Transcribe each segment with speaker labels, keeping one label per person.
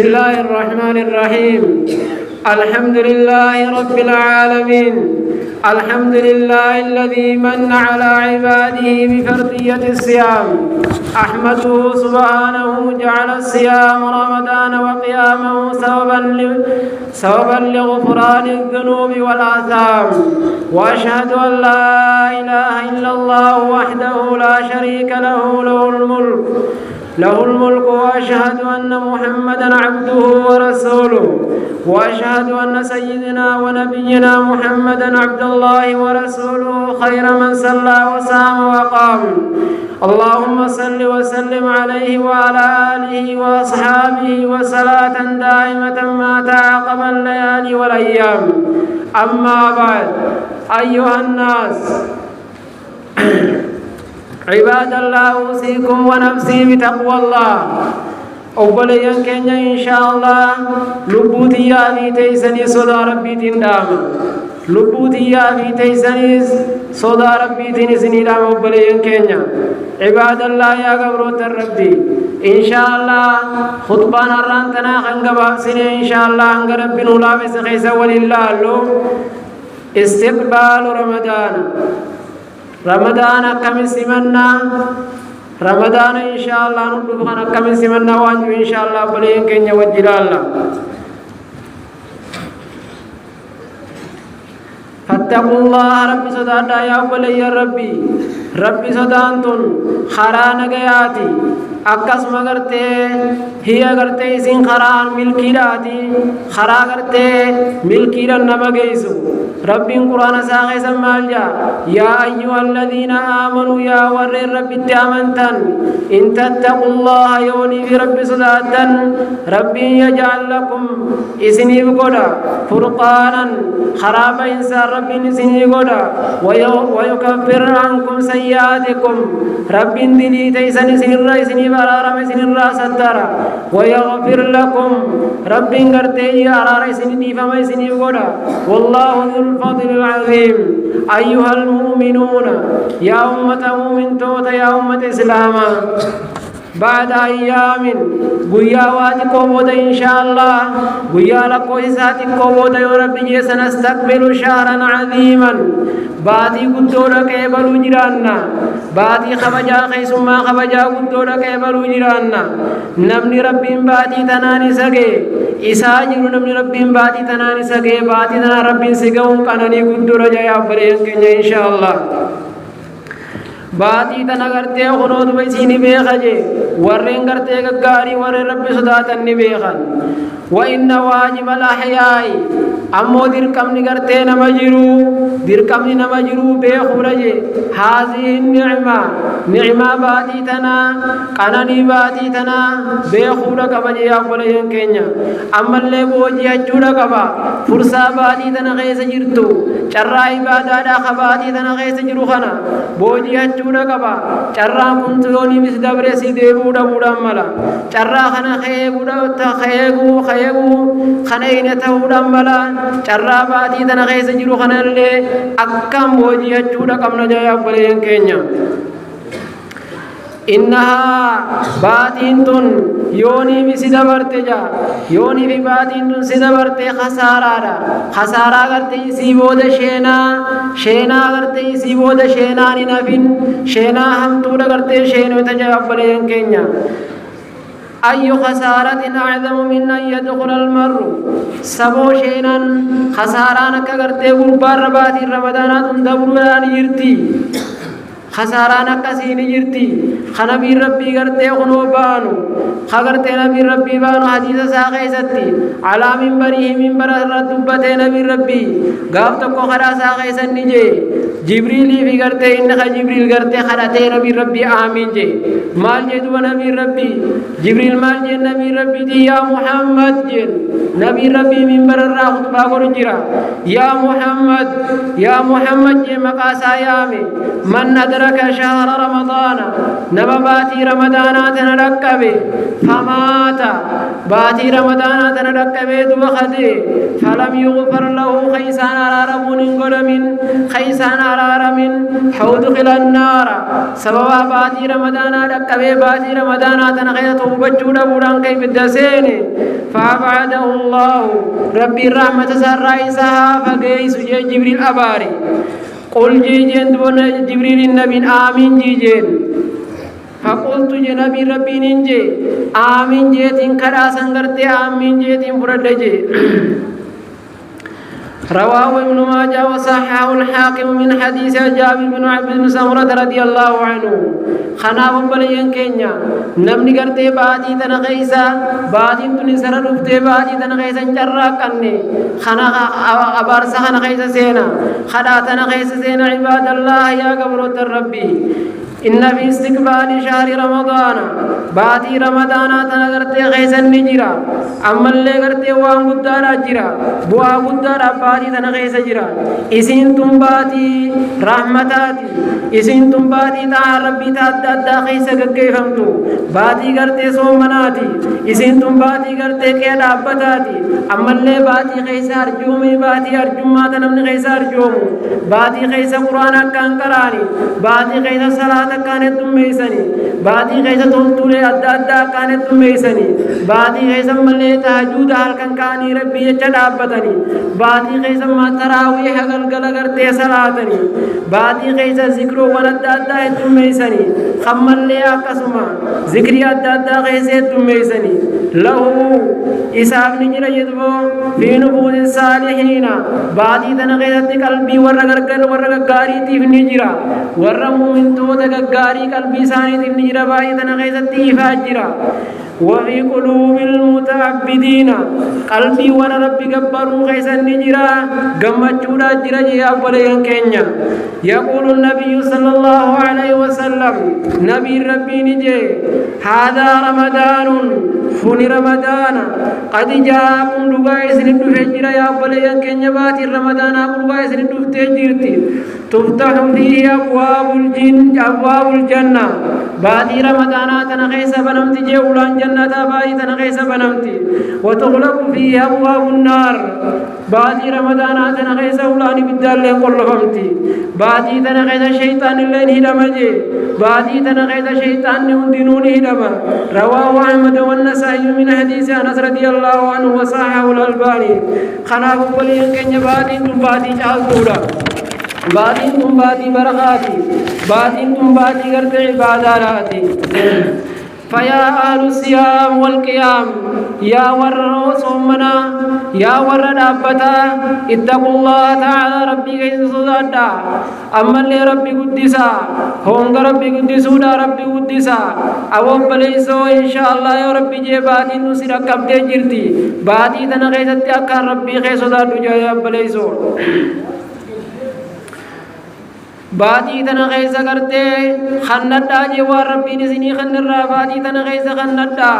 Speaker 1: الله الرحمن الرحيم. الحمد لله رب العالمين. الحمد لله الذي من على عباده بفرضية الصيام. أحمده سبحانه جعل الصيام رمضان وقيامه سببا لغفران الذنوب والآثام. وأشهد أن لا إله إلا الله وحده لا شريك له له الملك وأشهد أن محمدا عبده ورسوله. وأشهد أن سيدنا ونبينا محمدا عبد الله ورسوله خير من صلى وصام وقام. اللهم صل وسلم عليه وعلى آله وأصحابه وصلاة دائمة ما تعاقب الليالي والأيام. أما بعد، أيها الناس، عباد الله، أوصيكم ونفسي بتقوى الله. أوبليان كينيا إن شاء الله لبوتيا في تيسني صدى ربي تندام. لبوتيا في تيسني صدى ربي تنسني دام. أوبليان كينيا عباد الله يا قبروت الربي، إن شاء الله خطبان الرانتنا خنقبا سنة إن شاء الله خنق ربي نولا بسخيس ولله استقبال رمضان كم سمنا رمضان إن شاء الله نطلبنا كم سمنا وانجو إن شاء الله بلين كن وجل الله. فاتقوا الله رب صدادا يا بلي ربي صدانتن خران قياتي أكس مغرتے ہی اگرتے اسین خران ملکی راتی خرا کرتے ملکی رنما گئیسو. ربی قرآن ساقی سمال جا یا ایوہ الذین آمنوا یا ور رب اتیامنتن ان تتقوا اللہ یونی فی رب صداتن ربی یجعل لکم اسنی بگوڑا فرقانا خراب انسان ربی اسنی بگوڑا ویکفر عنکم سیئاتکم ربی دلی تیسن اسنی برارم اسنی را ستارا ويغفر لكم رب کرتے یا ارار اسنی دیفم اسنی بگوڑا واللہ ذو الفضل العظيم. أيها المؤمنون يا أمة مؤمن توت يا أمة إسلام، بعد أيام قويا واتكو بودا إن شاء الله قويا لكو إساتكو بودا يا ربي سنستقبل شهرا عظيما. باتي قدورا كيبلو جرانا باتي خبجا خيسما خبجا قدورا كيبلو جرانا. نمني ربي باتي تناني سگے إساجر نمني ربي باتي تناني سگے باتي تنا ربي سگون كانني قدورا جايا برين كنجا إن شاء الله. باتي تنا کرتے خنود بيسيني بيخجي ورين کرتے گگاری ورين ربي صداتني بيخن. وإن واجب الأحياء أمو دركم نگرتے دركم نمجرو بيخورجي هذه النعمة نعمة باتي تنا قناني باتي تنا بيخورا كبجي أقبلين كينيا. أما اللي بوجي أجورا كبا فرصة باتي تنا غيس جرتو چرا عبادة خباتي تنا غيس جرو خنا بوجي أجورا كبا چرا كنتوني مسدبر سيدي بودا ملا چرا خنا خيبودا خيغو خنين تهودا ملا چرا باتي تنا غيس جرو خنا اللي أكام بوجي أجورا كم نجايا أقبلين كينيا. إنها باتينتون يوني بسيدا برتجا يوني في باتينتون سيدا برت خسارة کرتے سیبود شینا کرتے سیبود شینا نفين شینا هم تودا کرتے شینو تجاب بلين كينيا. أي خسارة أعظم من أن يدخل المر سبو شينا خسارانك کرتے غربار باتي رمضانات دبران يرتي خسارانك كسين يرتي خنبي ربي کرتے خنوبانو خغرتے نبی ربی بانو حدیث ساقی ستي على منبر ردبت نبی ربی گاف تکو خرا ساقی سنی جے جبریلی بھی کرتے انخا جبریل کرتے خراتے نبی ربی آمین جے مال جے دو نبی ربی جبریل مال جے نبی ربی دی یا محمد جے نبی ربی منبر را خطبہ کو رجرا یا محمد جے مقاسا یامی من ادرک شهر رمضان نما باتي رمضانات نركبه فمات باتي رمضانات نركبه دو خده فلم يغفر له خيسان على ربون قرمين خيسان أرار من حودخل النار سبب باتي رمضان ركبه باتي رمضان تنخيط وبجود بوران كيف الدسين فأبعده الله ربي الرحمة سرائسها فقيس جبريل أباري قل جيجين دون جبريل النبي آمين جيجين فقلت جنبي ربي ننجي آمين جيتين كرا سنگرتي آمين جيتين فردجي رواه ابن ماجه وصححه الحاكم من حديث جابر بن عبد بن سمرة رضي الله عنه خناف بلين كينيا نمني غرتي باتي تنخيسا باتي تنسر رفتي باتي تنخيسا جرا كني خنا أبارسا خنخيسا سينا خدا تنخيسا سينا عباد الله يا قبرة ربي إن في استقبال شهر رمضان باتي رمضان تنغرتي خيسا نجرا أما اللي غرتي وان قدارا جرا بوا قدارا باتي تنغيسا جرا إسين تنباتي رحمتاتي إسين تنباتي تا ربي تادا خيسا كيفمتو باتي غرتي سومناتي إسين تنباتي غرتي كيدا أبتاتي أما اللي باتي خيسا أرجومي باتي أرجوما تنمني خيسا أرجومو باتي خيسا قرآن كان قراني باتي خيسا صلاة كانت تميسني باتي خيسا تولتولي أدى كانت تميسني باتي خيسا ملي تهجود هلكن كاني ربي يجد أبتني باتي خيسا ما تراويح غلغل غرتي صلاتني باتي خيسا ذكرو ولدى تميسني خمالي أكسما ذكري أدى خيسا تميسني له إساف نجر يدبو في نبوذ الصالحين باتي تنغيثت قلبي ورغرغل ورغغاري تيف نجرا ورمو من توتك غاري قلبي ساني تيف نجرا باتي تنغيثت تيفاجرا وفي قلوب المتعبدين قلبي ور ربي قبروا خيسا نجرا قمتشودا جرا يا بلين كينيا يقول النبي صلى الله عليه وسلم نبي ربي نجي هذا رمضان خوني رمضان قد جاءكم لغاية سندو فجر يا بلين كينيا باتي رمضان لغاية سندو فتجرتي تفتح فيه أبواب الجنة باتي رمضان تنخيس بنمتي جولان جنة باتي تنخيس بنمتي وتغلق فيه أبواب النار باتي رمضان تنخيس أولاني بالدال قل فمتي باتي تنخيس شيطان اللين هدمجي باتي تنخيس شيطان يهدنون هدما رواه أحمد والنسائي من حديث أنس رضي الله عنه وصححه الألباني خناف بلين كن باتي تنباتي جالدورا باتي تنباتي برغاتي باتي تنباتي غرب عباداتي فيا أهل الصيام والقيام يا ور صومنا يا ور دابتا اتقوا الله تعالى ربي كيس صدادا أما اللي ربي قدسا هونغ ربي قدسودا ربي قدسا أوام بليسو إن شاء الله يا ربي جي باتي نسير كبدي جرتي باتي تنغيثت أكار ربي كيس صدادو جايا بليسو باتي تنغيث کرتے خندتا جوار ربی نسنی خندر را باتي تنغيث خندتا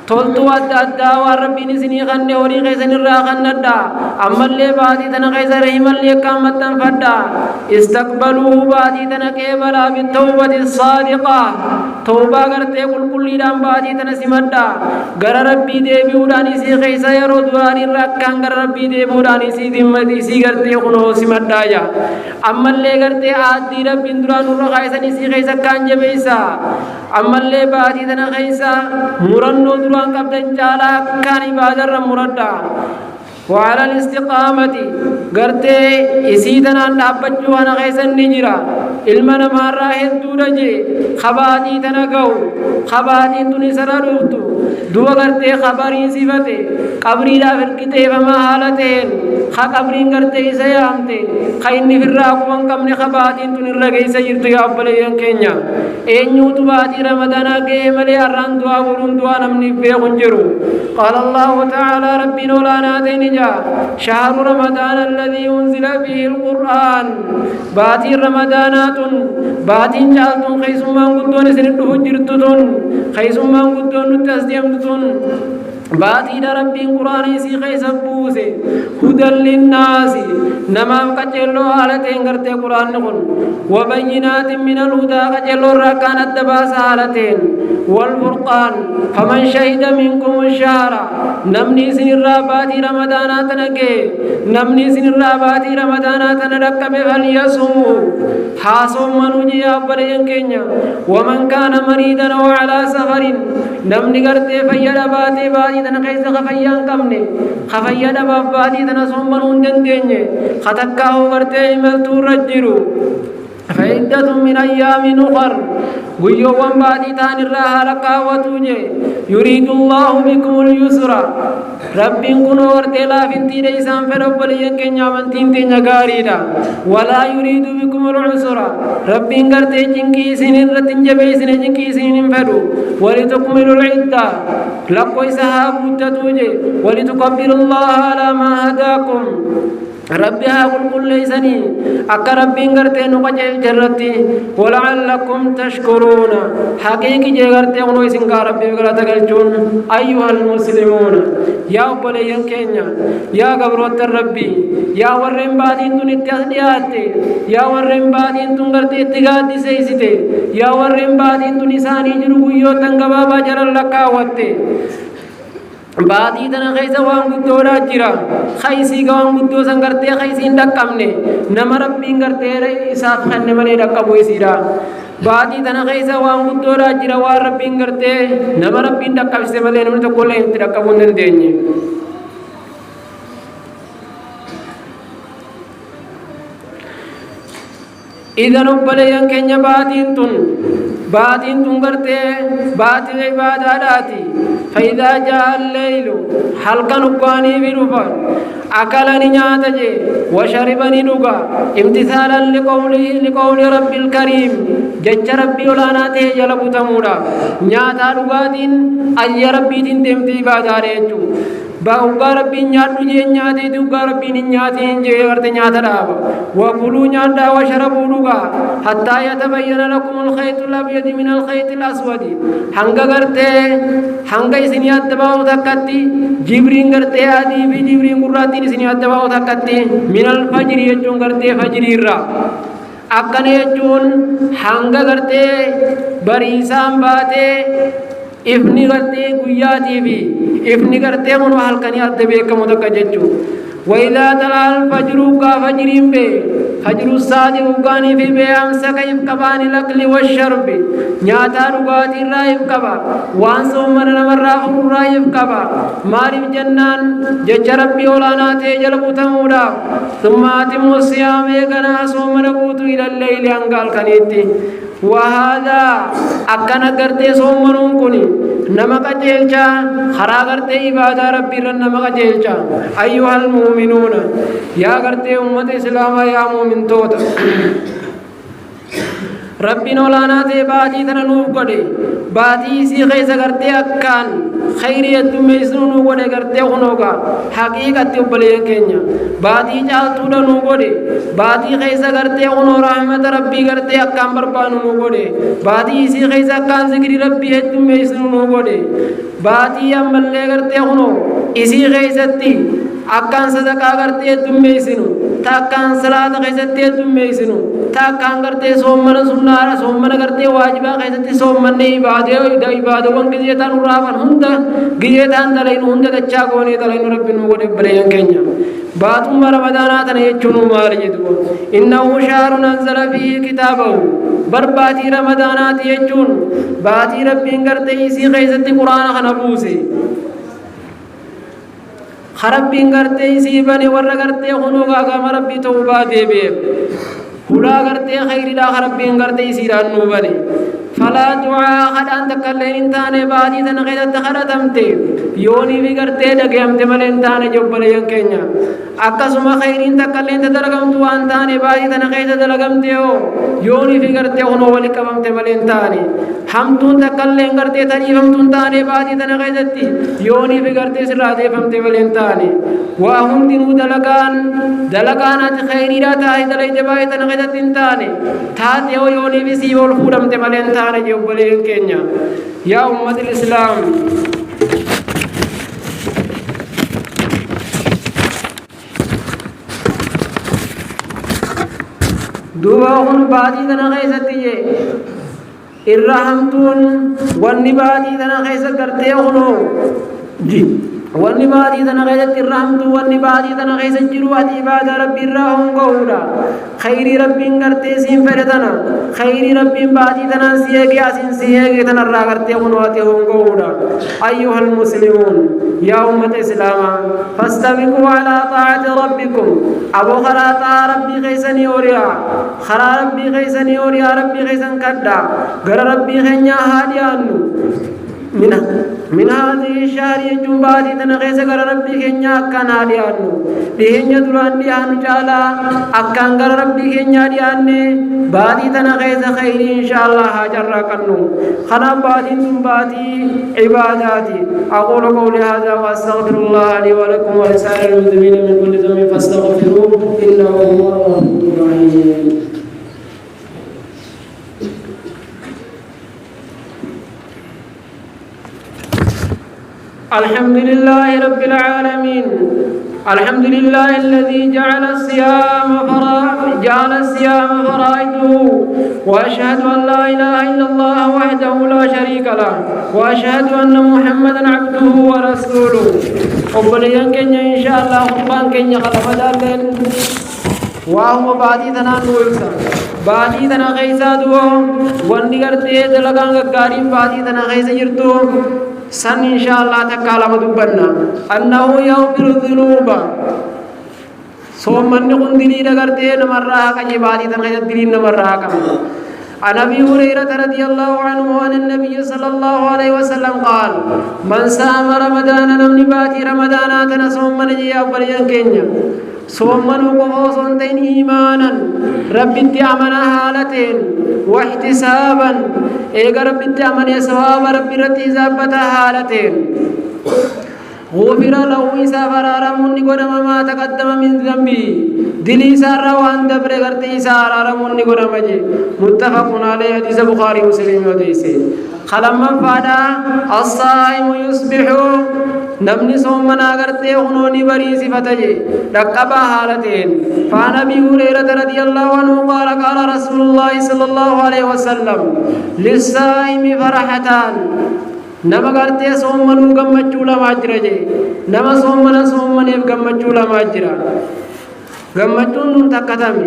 Speaker 1: تولتو أدى وربي نسني خندي وري خيسن الراخن ندا أما اللي باتي تنغيث رحم اللي كامتا فدا استقبلوه باتي تنكيبلا بالتوبة الصادقة توبة کرتے كل دام باتي تنسمدا غر ربي ديبوداني سي خيس يرو دواني ركان غر ربي ديبوداني سي دمتي سي کرتے خنو سمدا يا أما اللي کرتے آدي ربي اندران رخيسني سي خيس كان جبيسا أما اللي باتي تنغيث مرنو دران قبضن جالا كان عبادر مردا وعلى الاستقامة قرتي إسيدنا نابجو أنا غيسن نجرا إلمنا مارا هندو رجي خباتي تنقو خباتي تنسر روتو دو قرتي خبرين صفته قبري لا فرقته فما حالتين خا قبرين قرتي سيامته خيني فراق وانقمني خباتي تنر غيسا جرتو يا أبليان كينيا إنيو تباتي رمضانا قيملي أران دعا ورون دعا نمني بيخن جرو قال الله تعالى ربي نولانا ديني شهر رمضان الذي أنزل فيه القرآن باتي رمضانات باتي جالتون خيسمان قدون سندوه جرتون خيسمان قدون تسديمتون باتي ربي قرآن سي خيس بوسي هدى للناس نمام قجلو حالتين کرتے قرآن نقل وبينات من الهدى قجلو ركان الدباس حالتين والفرقان فمن شهد منكم الشهر نمني سن الراباتي رمضانات نكي نمني سن الراباتي رمضانات نركب فليصوموا حاصم منوجي أبلين كينيا ومن كان مريضا أو على سفر نمني قرتي فيا باتي باتي تنقيس خفيان كمني خفيا باتي تنصوم منون دنديني خطكاه قرتي ملتو رجرو فعدة من أيام أخر ويوم بعد تان الراها ركاوتوني يريد الله بكم اليسر رب كن ورتلا فنتي ليسان فرب ليكن يامن تنتي نغاريدا ولا يريد بكم العسر رب غرتي جنكي سنين رتنجبي سنين جنكي سنين فدو ولتكملوا العدة لقوا سحابو تتوجي ولتكبروا الله على ما هداكم ربي هاقول كل ليسني أكا ربي غرتي نقجل جرتي ولعلكم تشكرون حقيقي جغرتي ونو يسنقى ربي بغرة قلتون أيها المسلمون يا أبليين كينيا يا قبروت الربي يا ورين بادين تون اتحدياتي يا ورين بادين تون غرتي اتقاد سيستي يا ورين بادين تون إساني جنوبو يوتن قبابا جرال لكاوتي baadii tana keessa waan guddoodha jira khaysi ga waan guddoo san gartee khaysiin dhaqqabne nama rabbiin gartee isaaf kenne malee dhaqqabu isiidha baadii tana keessa waan guddoodha jira waan rabbiin gartee nama rabbiin dhaqqabse malee namni tokko illee itti dhaqqabuu hin dandeenye idan obboleeyyan keenya baatiin tun gartee baatii ibaadaadhaati فإذا جاء الليل حلقا نقاني برفا أكلني نياتجي وشربني نقا امتثالا لقول رب الكريم جج ربي ولاناته جلب تمورا نياتا نقاتين أي ربي تنتمتي باداريجو باوغا ربي نياتو جي نياتي دوغا ربي نياتي جي ورت نياتا دابا وكلوا نياتا وشربوا نقا حتى يتبين لكم الخيط الأبيض من الخيط الأسود هنگا غرتي hanga isini addabaa'u takkatti jibriin gartee adii fi jibriin gurraattiin isini addabaa'u takkatti minal fajri jechuun gartee fajrii irraa akkana jechuun hanga gartee bariisaan baatee ifni gartee guyyaatii fi ifni gartee kun halkanii adda beekamu takka jechuun وإذا طلع الفجر كفجر به فجر الصادق وقاني في بيامسا كيف كبان الأكل والشرب نياتا نقات الرائف كبا وانسو من نمراف الرائف كبا مارف جنان جج ربي ولانا تيجلب تمودا ثم أتم الصيام يقنا سوم نقوت إلى الليل أنقال كنيتي وهذا أكنا قرتي سوم منونكني نمك جيلشا خرا قرتي عبادة ربي رن نمك جيلشا أيها المؤمنون يا قرتي أمة إسلام يا مؤمن توتا ربي نولانا تي باتي تنانوف قدي باتي سي خيسا قرتي أكان خيري الدميسنو نوغودي قرتي خنوغا حقيقة تبلين كينيا باتي جالتو دا نوغودي باتي خيسا قرتي خنو رحمة ربي قرتي أكان بربانو نوغودي باتي سي خيسا أكان ذكري ربي الدميسنو نوغودي باتي أمبالي قرتي خنو إسي خيسا أكان صدقا قرتي الدميسنو تاكان صلاة خيسا الدميسنو تاكان قرتي سومنا سنارا سومنا قرتي واجبا خيسا سومنا إبادة وانقذيتان رابان هندا قذيتان دلين هندا تچاقوني دلين ربي نوغد بلين كينيا باتم رمضانات نيچونو مارجدو إنه شهر ننزل فيه كتابه برباتي رمضانات يچون باتي ربي قرتي إسي خيسا قرآن خنبوسي خربين غرتي سيبني ور غرتي خنوغا غام ربي توبا ديبي خدا غرتي خير لا خربين غرتي سيران نوبني فلا دعاء خد أنت كلين إنتان بادي تنقيد تخرتمتي يوني في غرتي دقيمت مل إنتان جبلين كينيا أكسما خير إنت كلين تدرغمت وانتان بادي تنقيد تدرغمتي يوني في غرتي خنو ولكممت مل إنتان همتون تكلين غرتي تريفمتون تاني بادي تنقيدتي يوني في غرتي سراتي فمت مل إنتان وهم دينو دلقانات خيري لا تاهي دلائي دبائي تنقيدت إنتان تاتي يوني في سيول فورمت مل إنتان جبلين كينيا يا أمة الإسلام دوبا هون بادي تنا خيستي الرحمتون والنباتي تنا خيس قرتي خنو جي والنباتي تنا خيس الرحمت والنباتي تنا خيس جروات عباد ربي الرحم قولا خير ربي قرتي سين فرتنا خير ربي باتي تنا سيئة أسين سيئة تنا را قرتي خنواتي هم قولا أيها المسلمون يا أمة إسلام فاستبقوا على طاعة ربكم أبو خلاطا ربي خيسني أوريا خلا ربي خيسني أوريا ربي خيسن كدا غير ربي خينيا هاديانو من هذه الشهر جنباتي تنغيس غير ربي خينيا أكان هاديانو ديهنيا دران ديانو جالا أكان غير ربي خينيا دياني باتي تنغيس خير إن شاء الله هاجر كنو خنا باتي تنباتي عباداتي أقول قولي هذا وأستغفر الله لي ولكم ولسائر المسلمين من كل ذنب فاستغفروه إنه هو الغفور الرحيم الحمد لله رب العالمين الحمد لله الذي جعل الصيام فرائضه وأشهد أن لا إله إلا الله وحده لا شريك له وأشهد أن محمدا عبده ورسوله وبليان كنيا إن شاء الله خطبان كنيا خطب دالين وهو بادي تنا نويسا بادي تنا غيسا دو واندقرتي دلقان غارين بادي تنا غيسا جرتو سن إن شاء الله تكالا مدبنا أنه يغفر الذنوب صوم نقول دليل غرتي نمرها كجبادي تنغير دليل نمرها كم عن أبي هريرة رضي الله عنه عن النبي صلى الله عليه وسلم قال من صام رمضان نمني باتي رمضان تنصوم من جي أبريان كينيا صوم نقوه صنتين إيمانا رب التعمنا هالتين واحتسابا إيقا رب التعمنا سواب رب رتزابتا هالتين غفر له إسا فرارمون قدم ما تقدم من ذنبي دلي سار وان دبر غرتي سار رمون قدم جي متفق عليه حديث بخاري مسلم وديسي خلما فادا الصائم يصبح نمني صومنا غرتي خنوني بري صفتجي رقبا حالتين فعن أبي هريرة رضي الله عنه قال قال رسول الله صلى الله عليه وسلم للصائم فرحتان nama gartee soommanuu gammachuu lamaa jira je nama soommaneef gammachuu lamaa jira gammachuun nun takkatami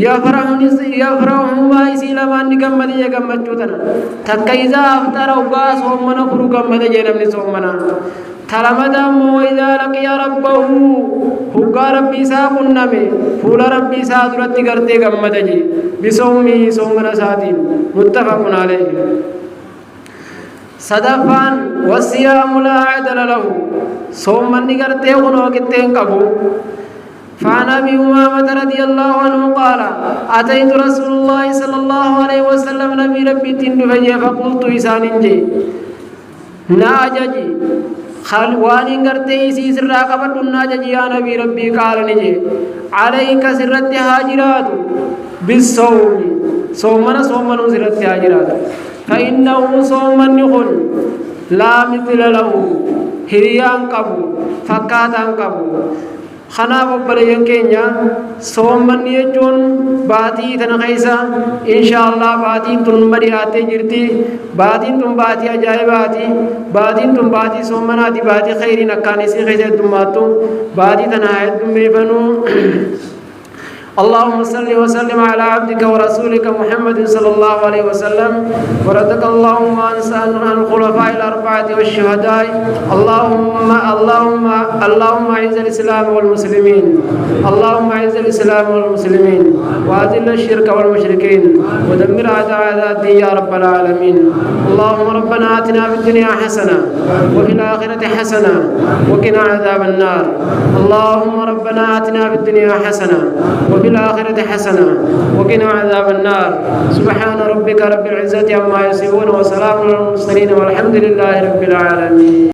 Speaker 1: yafrahumaa isii lamaan ni gammade je gammachuu tana takka izaa aftara ugaa soommana furu gammade je namni soommana talamada ammoo idaa laqiya rabbahu huggaa rabbii isaa qunname fuula rabbii isaa duratti gartee gammade je bisawmii soommana isaatiin muttafaqun alayhi صدفان والصيام لا عدل له صوم من نقرته ونوكتين قبو فعن أبي أمامة رضي الله عنه قال أتيت رسول الله صلى الله عليه وسلم نبي ربي تندفجي فقلت إسان جي ناججي خلواني قرته سيسر راقبت ناججي يا نبي ربي قال نجي عليك سرت هاجرات بالصوم صومنا سرت هاجرات فإنه صوم نقول لا مثل له هريان قبو فكاتان قبو خناف بلين كينيا صوم نيجون باتي تنخيسا إن شاء الله باتي تنبري آتي جرتي باتي تن باتي أجايباتي باتي تن باتي صومناتي باتي خيري نكاني سي خيسي دماتو باتي تنهاية دميبنو اللهم صل وسلم على عبدك ورسولك محمد صلى الله عليه وسلم وردك اللهم عن الخلفاء الأربعة والشهداء اللهم أعز الإسلام والمسلمين اللهم أعز الإسلام والمسلمين وأذل الشرك والمشركين ودمر أعداء الدين يا رب العالمين اللهم ربنا آتنا في الدنيا حسنة وفي الآخرة حسنة وقنا عذاب النار اللهم ربنا آتنا في الدنيا حسنة وفي الآخرة حسنة وقنا عذاب النار سبحان ربك رب العزة عما يصفون وسلام على المرسلين والحمد لله رب العالمين.